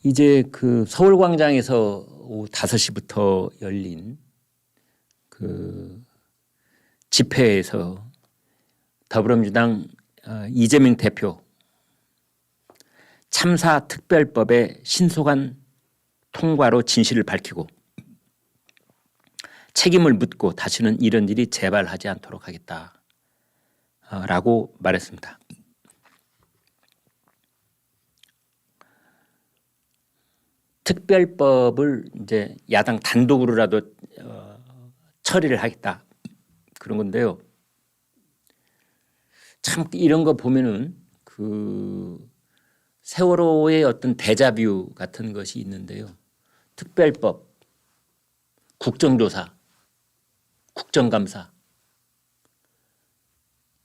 이제 그 서울광장에서 오후 5시부터 열린 그 집회에서 더불어민주당 이재명 대표 참사 특별법의 신속한 통과로 진실을 밝히고 책임을 묻고 다시는 이런 일이 재발하지 않도록 하겠다라고 말했습니다. 특별법을 이제 야당 단독으로라도 처리를 하겠다 그런 건데요. 참 이런 거 보면은 그 세월호의 어떤 데자뷰 같은 것이 있는데요. 특별법, 국정조사, 국정감사,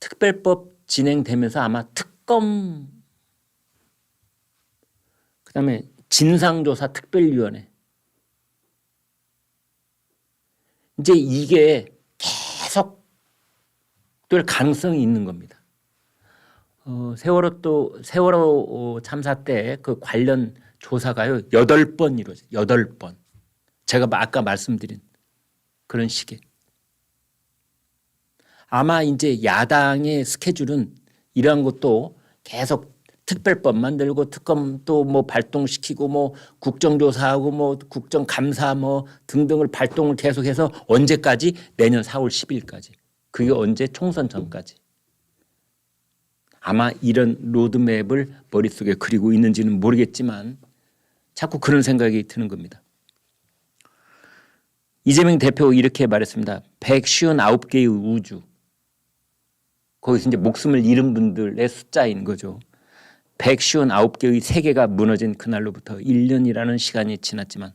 특별법 진행되면서 아마 특검, 그다음에 진상조사 특별위원회, 이제 이게 계속 될 가능성이 있는 겁니다. 세월호 참사 때 그 관련 조사가요 8번 이루어져요. 8번. 제가 아까 말씀드린 그런 식의. 아마 이제 야당의 스케줄은 이러한 것도 계속 특별법 만들고 특검 또 뭐 발동시키고 뭐 국정조사하고 뭐 국정감사 뭐 등등을 발동을 계속해서 언제까지? 내년 4월 10일까지. 그게 언제? 총선 전까지. 아마 이런 로드맵을 머릿속에 그리고 있는지는 모르겠지만 자꾸 그런 생각이 드는 겁니다. 이재명 대표 이렇게 말했습니다. 159개의 우주. 거기서 이제 목숨을 잃은 분들의 숫자인 거죠. 159개의 세계가 무너진 그날로부터 1년이라는 시간이 지났지만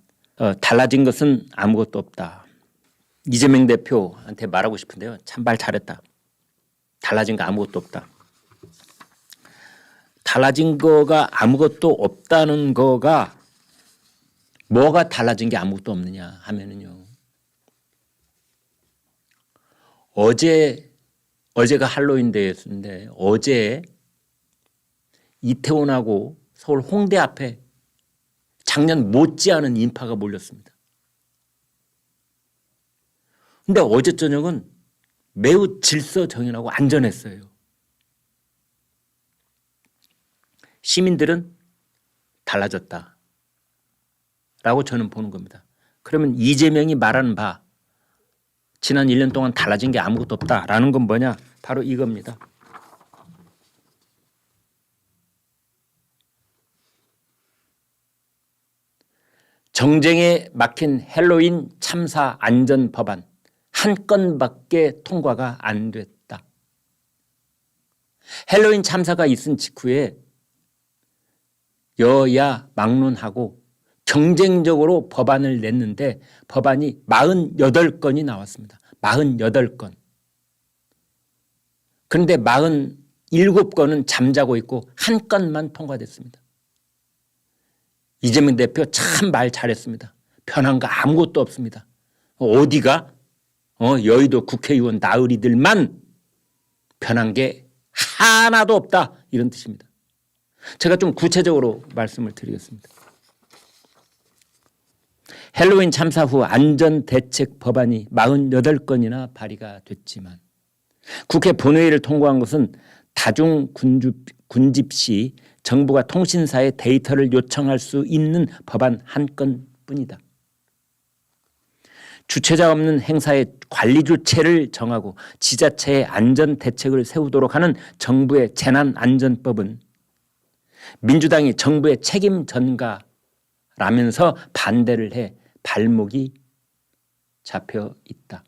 달라진 것은 아무것도 없다. 이재명 대표한테 말하고 싶은데요. 참 말 잘했다. 달라진 거 아무것도 없다. 달라진 거가 아무것도 없다는 거가 뭐가 달라진 게 아무것도 없느냐 하면은요. 어제가 할로윈 데이였는데 어제 이태원하고 서울 홍대 앞에 작년 못지않은 인파가 몰렸습니다. 그런데 어제 저녁은 매우 질서정연하고 안전했어요. 시민들은 달라졌다 라고 저는 보는 겁니다. 그러면 이재명이 말하는 바 지난 1년 동안 달라진 게 아무것도 없다라는 건 뭐냐? 바로 이겁니다. 정쟁에 막힌 헬로윈 참사 안전 법안 한 건밖에 통과가 안 됐다. 헬로윈 참사가 있은 직후에 여야 막론하고 경쟁적으로 법안을 냈는데 법안이 48건이 나왔습니다. 48건. 그런데 47건은 잠자고 있고 한 건만 통과됐습니다. 이재명 대표 참 말 잘했습니다. 편한 거 아무것도 없습니다. 어디가? 여의도 국회의원 나으리들만 편한 게 하나도 없다 이런 뜻입니다. 제가 좀 구체적으로 말씀을 드리겠습니다. 헬로윈 참사 후 안전대책 법안이 48건이나 발의가 됐지만 국회 본회의를 통과한 것은 다중군집 시 정부가 통신사에 데이터를 요청할 수 있는 법안 한 건뿐이다. 주체자 없는 행사의 관리 주체를 정하고 지자체의 안전대책을 세우도록 하는 정부의 재난안전법은 민주당이 정부의 책임 전가라면서 반대를 해 발목이 잡혀 있다.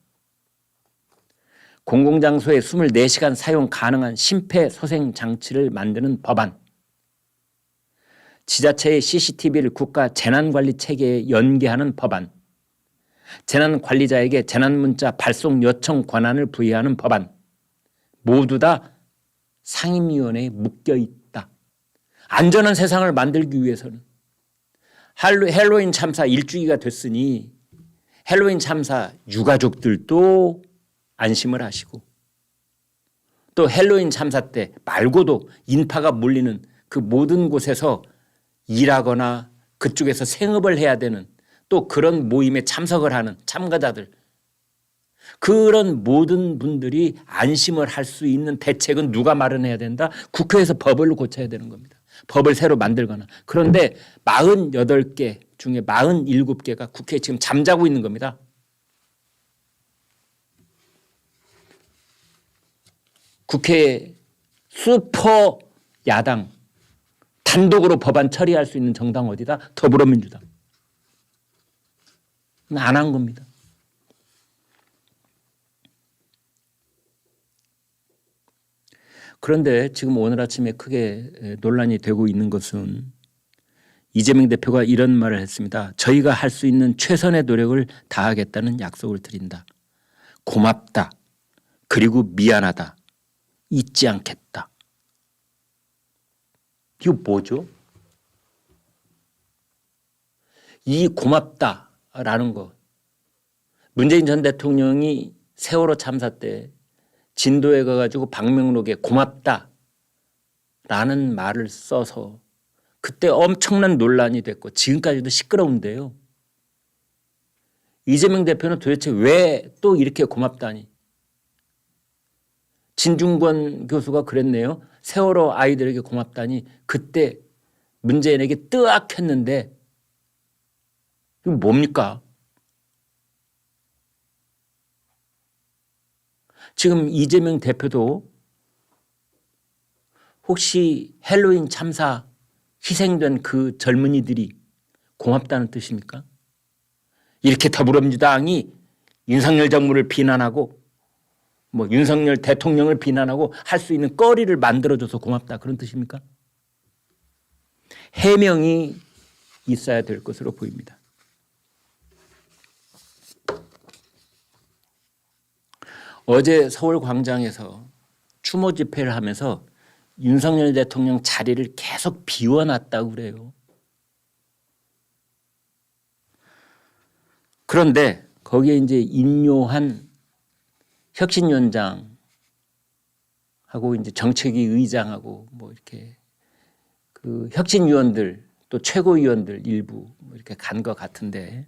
공공장소에 24시간 사용 가능한 심폐소생장치를 만드는 법안, 지자체의 CCTV를 국가 재난관리체계에 연계하는 법안, 재난관리자에게 재난문자 발송 요청 권한을 부여하는 법안, 모두 다 상임위원회에 묶여있다. 안전한 세상을 만들기 위해서는 헬로윈 참사 일주기가 됐으니 헬로윈 참사 유가족들도 안심을 하시고 또 헬로윈 참사 때 말고도 인파가 몰리는 그 모든 곳에서 일하거나 그쪽에서 생업을 해야 되는 또 그런 모임에 참석을 하는 참가자들 그런 모든 분들이 안심을 할 수 있는 대책은 누가 마련해야 된다? 국회에서 법을 고쳐야 되는 겁니다. 법을 새로 만들거나. 그런데 48개 중에 47개가 국회에 지금 잠자고 있는 겁니다. 국회에 슈퍼 야당 단독으로 법안 처리할 수 있는 정당 어디다? 더불어민주당. 안 한 겁니다. 그런데 지금 오늘 아침에 크게 논란이 되고 있는 것은 이재명 대표가 이런 말을 했습니다. 저희가 할 수 있는 최선의 노력을 다하겠다는 약속을 드린다. 고맙다. 그리고 미안하다. 잊지 않겠다. 이거 뭐죠? 이 고맙다라는 거. 문재인 전 대통령이 세월호 참사 때 진도에 가가지고 방명록에 고맙다라는 말을 써서 그때 엄청난 논란이 됐고 지금까지도 시끄러운데요. 이재명 대표는 도대체 왜 또 이렇게 고맙다니. 진중권 교수가 그랬네요. 세월호 아이들에게 고맙다니 그때 문재인에게 뜨악했는데 이거 뭡니까? 지금 이재명 대표도 혹시 헬로윈 참사 희생된 그 젊은이들이 고맙다는 뜻입니까? 이렇게 더불어민주당이 윤석열 정부를 비난하고 뭐 윤석열 대통령을 비난하고 할 수 있는 거리를 만들어줘서 고맙다 그런 뜻입니까? 해명이 있어야 될 것으로 보입니다. 어제 서울 광장에서 추모 집회를 하면서 윤석열 대통령 자리를 계속 비워놨다고 그래요. 그런데 거기에 이제 인요한 혁신위원장하고 이제 정책위 의장하고 뭐 이렇게 그 혁신위원들 또 최고위원들 일부 뭐 이렇게 간 것 같은데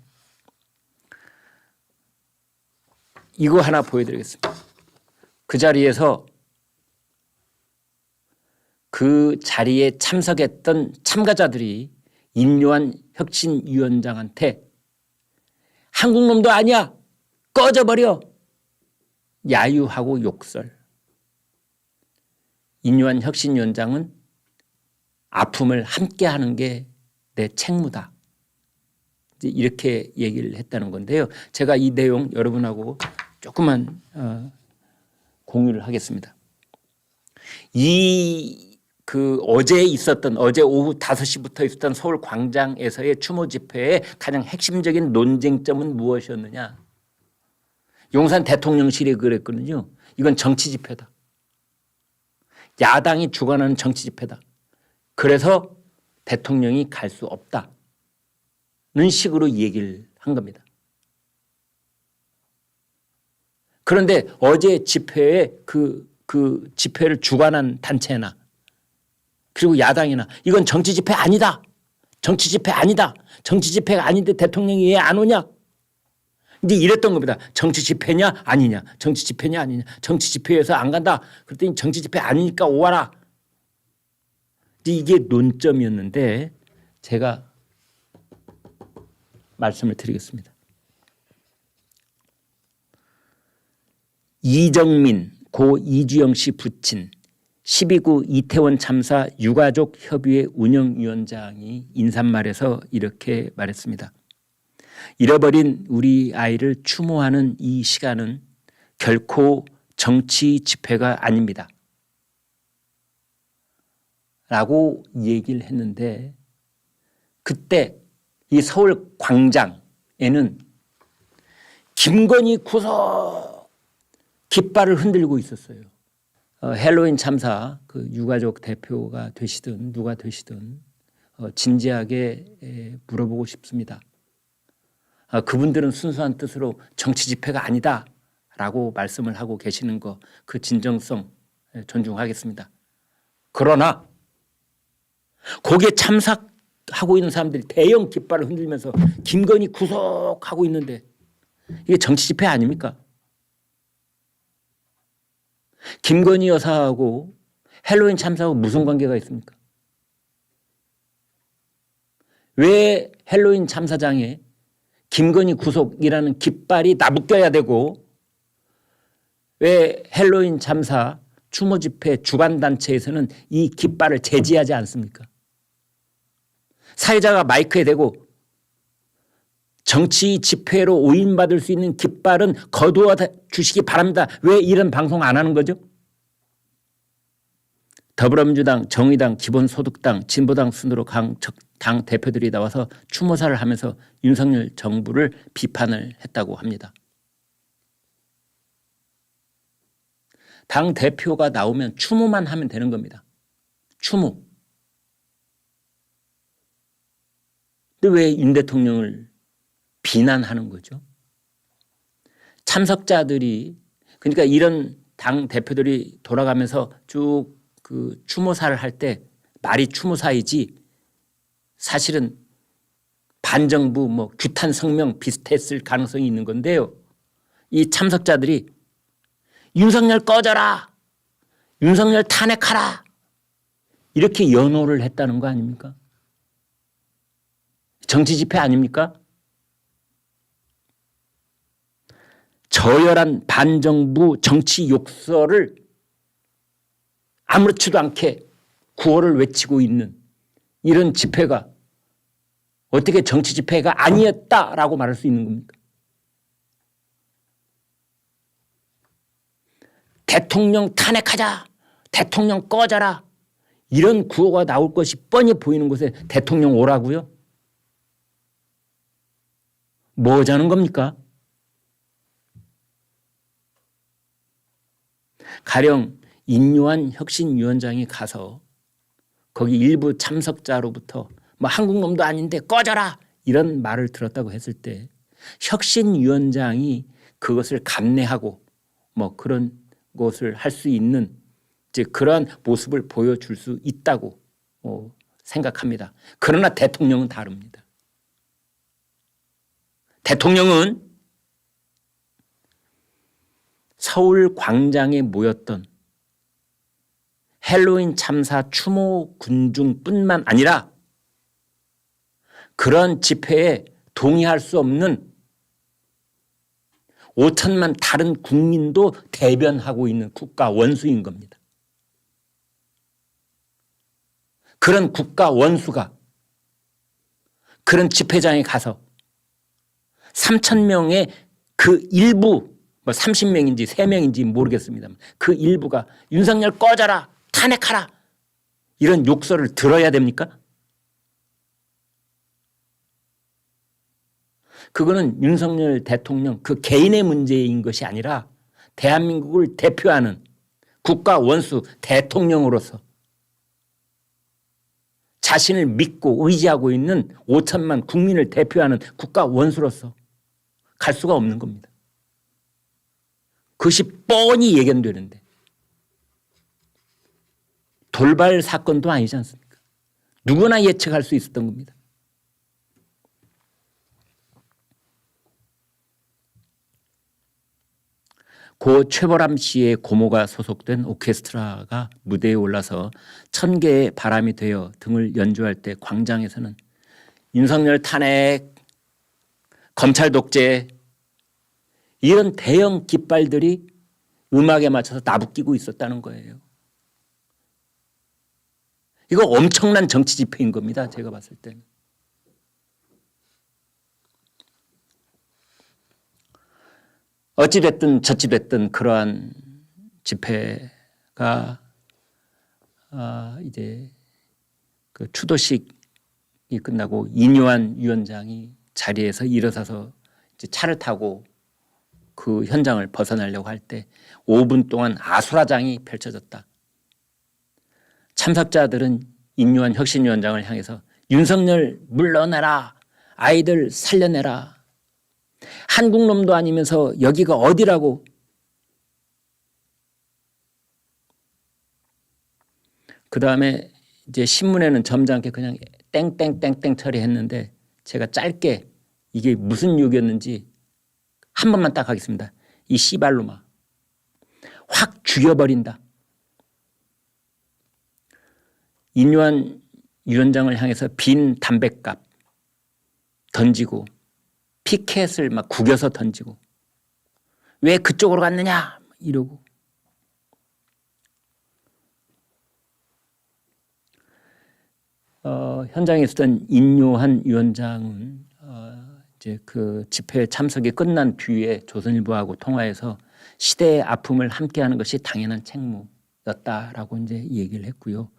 이거 하나 보여드리겠습니다. 그 자리에서 그 자리에 참석했던 참가자들이 인요한 혁신위원장한테 한국 놈도 아니야 꺼져버려 야유하고 욕설. 인요한 혁신위원장은 아픔을 함께하는 게 내 책무다. 이렇게 얘기를 했다는 건데요. 제가 이 내용 여러분하고 조금만 공유를 하겠습니다. 어제 오후 5시부터 있었던 서울 광장에서의 추모 집회의 가장 핵심적인 논쟁점은 무엇이었느냐? 용산 대통령실이 그랬거든요. 이건 정치 집회다. 야당이 주관하는 정치 집회다. 그래서 대통령이 갈 수 없다는 식으로 얘기를 한 겁니다. 그런데 어제 집회에 그 집회를 주관한 단체나 그리고 야당이나 이건 정치 집회 아니다. 정치 집회 아니다. 정치 집회가 아닌데 대통령이 왜 안 오냐? 이제 이랬던 겁니다. 정치 집회냐 아니냐. 정치 집회냐 아니냐. 정치 집회에서 안 간다. 그랬더니 정치 집회 아니니까 오와라. 이게 논점이었는데 제가 말씀을 드리겠습니다. 이정민 고 이주영 씨 부친 12구 이태원 참사 유가족 협의회 운영위원장이 인사말에서 이렇게 말했습니다. 잃어버린 우리 아이를 추모하는 이 시간은 결코 정치 집회가 아닙니다. 라고 얘기를 했는데 그때 이 서울 광장에는 김건희 구속 깃발을 흔들고 있었어요. 헬로윈 참사 그 유가족 대표가 되시든 누가 되시든 진지하게 물어보고 싶습니다. 그분들은 순수한 뜻으로 정치 집회가 아니다라고 말씀을 하고 계시는 거 그 진정성 존중하겠습니다. 그러나 거기에 참석한 하고 있는 사람들이 대형 깃발을 흔들면서 김건희 구속하고 있는데 이게 정치 집회 아닙니까? 김건희 여사하고 헬로윈 참사하고 무슨 관계가 있습니까? 왜 헬로윈 참사장에 김건희 구속이라는 깃발이 나붙겨야 되고 왜 헬로윈 참사 추모 집회 주관단체에서는 이 깃발을 제지하지 않습니까? 사회자가 마이크에 대고 정치 집회로 오인받을 수 있는 깃발은 거두어 주시기 바랍니다. 왜 이런 방송 안 하는 거죠? 더불어민주당, 정의당, 기본소득당, 진보당 순으로 당 대표들이 나와서 추모사를 하면서 윤석열 정부를 비판을 했다고 합니다. 당 대표가 나오면 추모만 하면 되는 겁니다. 추모. 근데 왜 윤 대통령을 비난하는 거죠? 참석자들이 그러니까 이런 당 대표들이 돌아가면서 쭉 그 추모사를 할 때 말이 추모사이지 사실은 반정부 뭐 규탄 성명 비슷했을 가능성이 있는 건데요. 이 참석자들이 윤석열 꺼져라, 윤석열 탄핵하라 이렇게 연호를 했다는 거 아닙니까? 정치 집회 아닙니까? 저열한 반정부 정치 욕설을 아무렇지도 않게 구호를 외치고 있는 이런 집회가 어떻게 정치 집회가 아니었다라고 말할 수 있는 겁니까? 대통령 탄핵하자, 대통령 꺼져라 이런 구호가 나올 것이 뻔히 보이는 곳에 대통령 오라고요? 뭐 하자는 겁니까? 가령 인요한 혁신위원장이 가서 거기 일부 참석자로부터 뭐 한국 놈도 아닌데 꺼져라 이런 말을 들었다고 했을 때 혁신위원장이 그것을 감내하고 뭐 그런 것을 할 수 있는 이제 그러한 모습을 보여줄 수 있다고 생각합니다. 그러나 대통령은 다릅니다. 대통령은 서울 광장에 모였던 헬로윈 참사 추모 군중뿐만 아니라 그런 집회에 동의할 수 없는 5천만 다른 국민도 대변하고 있는 국가 원수인 겁니다. 그런 국가 원수가 그런 집회장에 가서 3천 명의 그 일부 뭐 30명인지 3명인지 모르겠습니다만 그 일부가 윤석열 꺼져라 탄핵하라 이런 욕설을 들어야 됩니까? 그거는 윤석열 대통령 그 개인의 문제인 것이 아니라 대한민국을 대표하는 국가 원수 대통령으로서 자신을 믿고 의지하고 있는 5천만 국민을 대표하는 국가 원수로서 갈 수가 없는 겁니다. 그것이 뻔히 예견되는데 돌발 사건도 아니지 않습니까? 누구나 예측할 수 있었던 겁니다. 고 최보람 씨의 고모가 소속된 오케스트라가 무대에 올라서 1000개의 바람이 되어 등을 연주할 때 광장에서는 윤석열 탄핵, 검찰 독재 이런 대형 깃발들이 음악에 맞춰서 나부끼고 있었다는 거예요. 이거 엄청난 정치 집회인 겁니다. 제가 봤을 때는. 어찌됐든 저찌됐든 그러한 집회가 이제 그 추도식이 끝나고 인요한 위원장이 자리에서 일어서서 이제 차를 타고 그 현장을 벗어나려고 할 때 5분 동안 아수라장이 펼쳐졌다. 참석자들은 인요한 혁신위원장을 향해서 윤석열 물러내라, 아이들 살려내라. 한국 놈도 아니면서 여기가 어디라고. 그 다음에 이제 신문에는 점잖게 그냥 땡땡땡땡 처리했는데 제가 짧게 이게 무슨 욕이었는지 한 번만 딱 하겠습니다. 이 씨발로마 확 죽여버린다. 인요한 위원장을 향해서 빈 담뱃갑 던지고 피켓을 막 구겨서 던지고 왜 그쪽으로 갔느냐 이러고 현장에 있었던 인요한 위원장은 이제 그 집회 참석이 끝난 뒤에 조선일보하고 통화해서 시대의 아픔을 함께하는 것이 당연한 책무였다라고 이제 얘기를 했고요.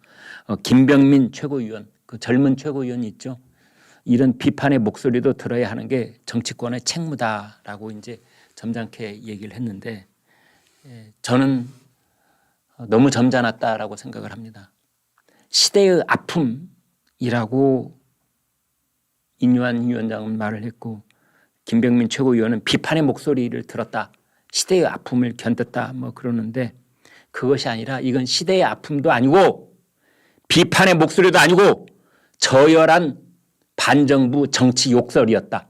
김병민 최고위원, 그 젊은 최고위원이 있죠. 이런 비판의 목소리도 들어야 하는 게 정치권의 책무다라고 이제 점잖게 얘기를 했는데 저는 너무 점잖았다라고 생각을 합니다. 시대의 아픔이라고 인요한 위원장은 말을 했고 김병민 최고위원은 비판의 목소리를 들었다. 시대의 아픔을 견뎠다. 뭐 그러는데 그것이 아니라 이건 시대의 아픔도 아니고 비판의 목소리도 아니고 저열한 반정부 정치 욕설이었다.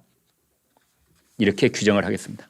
이렇게 규정을 하겠습니다.